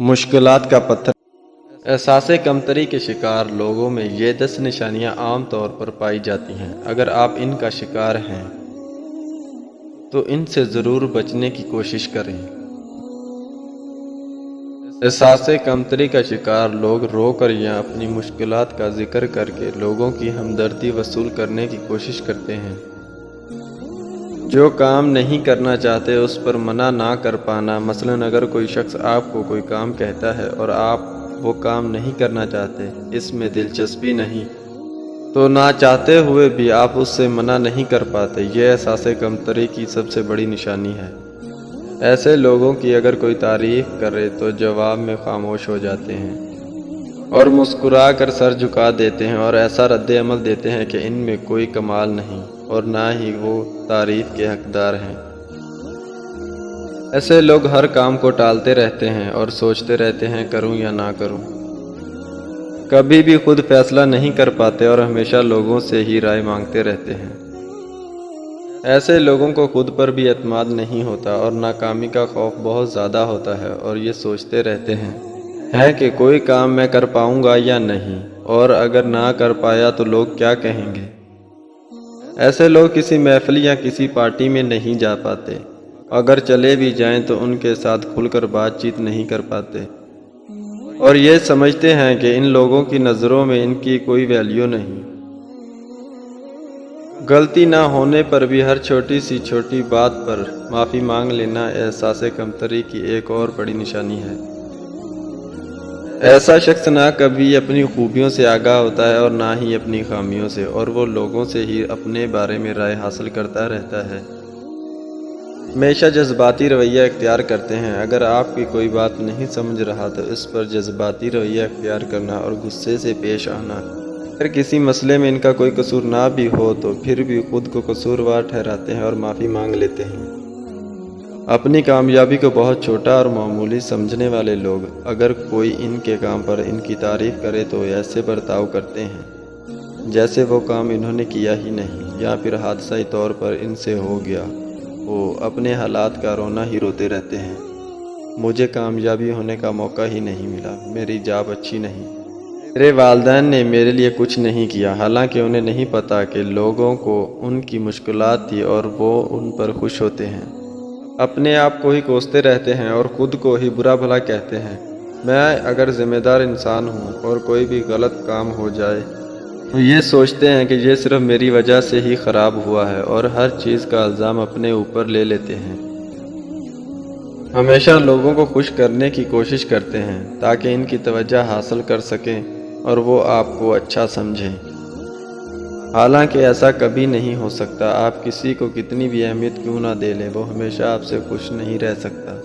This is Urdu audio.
مشکلات کا پتھر۔ احساس کمتری کے شکار لوگوں میں یہ 10 نشانیاں عام طور پر پائی جاتی ہیں۔ اگر آپ ان کا شکار ہیں تو ان سے ضرور بچنے کی کوشش کریں۔ احساس کمتری کا شکار لوگ رو کر یا اپنی مشکلات کا ذکر کر کے لوگوں کی ہمدردی وصول کرنے کی کوشش کرتے ہیں۔ جو کام نہیں کرنا چاہتے اس پر منع نہ کر پانا، مثلاً اگر کوئی شخص آپ کو کوئی کام کہتا ہے اور آپ وہ کام نہیں کرنا چاہتے، اس میں دلچسپی نہیں، تو نہ چاہتے ہوئے بھی آپ اس سے منع نہیں کر پاتے، یہ احساس کمتری کی سب سے بڑی نشانی ہے۔ ایسے لوگوں کی اگر کوئی تعریف کرے تو جواب میں خاموش ہو جاتے ہیں اور مسکرا کر سر جھکا دیتے ہیں اور ایسا رد عمل دیتے ہیں کہ ان میں کوئی کمال نہیں اور نہ ہی وہ تعریف کے حقدار ہیں۔ ایسے لوگ ہر کام کو ٹالتے رہتے ہیں اور سوچتے رہتے ہیں کروں یا نہ کروں، کبھی بھی خود فیصلہ نہیں کر پاتے اور ہمیشہ لوگوں سے ہی رائے مانگتے رہتے ہیں۔ ایسے لوگوں کو خود پر بھی اعتماد نہیں ہوتا اور ناکامی کا خوف بہت زیادہ ہوتا ہے اور یہ سوچتے رہتے ہیں کہ کوئی کام میں کر پاؤں گا یا نہیں، اور اگر نہ کر پایا تو لوگ کیا کہیں گے۔ ایسے لوگ کسی محفل یا کسی پارٹی میں نہیں جا پاتے، اگر چلے بھی جائیں تو ان کے ساتھ کھل کر بات چیت نہیں کر پاتے اور یہ سمجھتے ہیں کہ ان لوگوں کی نظروں میں ان کی کوئی ویلیو نہیں۔ غلطی نہ ہونے پر بھی ہر چھوٹی بات پر معافی مانگ لینا احساس کمتری کی ایک اور بڑی نشانی ہے۔ ایسا شخص نہ کبھی اپنی خوبیوں سے آگاہ ہوتا ہے اور نہ ہی اپنی خامیوں سے، اور وہ لوگوں سے ہی اپنے بارے میں رائے حاصل کرتا رہتا ہے۔ ہمیشہ جذباتی رویہ اختیار کرتے ہیں۔ اگر آپ کی کوئی بات نہیں سمجھ رہا تو اس پر جذباتی رویہ اختیار کرنا اور غصے سے پیش آنا۔ اگر کسی مسئلے میں ان کا کوئی قصور نہ بھی ہو تو پھر بھی خود کو قصوروار ٹھہراتے ہیں اور معافی مانگ لیتے ہیں۔ اپنی کامیابی کو بہت چھوٹا اور معمولی سمجھنے والے لوگ اگر کوئی ان کے کام پر ان کی تعریف کرے تو ایسے برتاؤ کرتے ہیں جیسے وہ کام انہوں نے کیا ہی نہیں یا پھر حادثائی طور پر ان سے ہو گیا۔ وہ اپنے حالات کا رونا ہی روتے رہتے ہیں، مجھے کامیابی ہونے کا موقع ہی نہیں ملا، میری جاب اچھی نہیں، میرے والدین نے میرے لیے کچھ نہیں کیا، حالانکہ انہیں نہیں پتا کہ لوگوں کو ان کی مشکلات تھی اور وہ ان پر خوش ہوتے ہیں۔ اپنے آپ کو ہی کوستے رہتے ہیں اور خود کو ہی برا بھلا کہتے ہیں۔ میں اگر ذمہ دار انسان ہوں اور کوئی بھی غلط کام ہو جائے تو یہ سوچتے ہیں کہ یہ صرف میری وجہ سے ہی خراب ہوا ہے اور ہر چیز کا الزام اپنے اوپر لے لیتے ہیں۔ ہمیشہ لوگوں کو خوش کرنے کی کوشش کرتے ہیں تاکہ ان کی توجہ حاصل کر سکیں اور وہ آپ کو اچھا سمجھیں، حالانکہ ایسا کبھی نہیں ہو سکتا۔ آپ کسی کو کتنی بھی اہمیت کیوں نہ دے لیں، وہ ہمیشہ آپ سے خوش نہیں رہ سکتا۔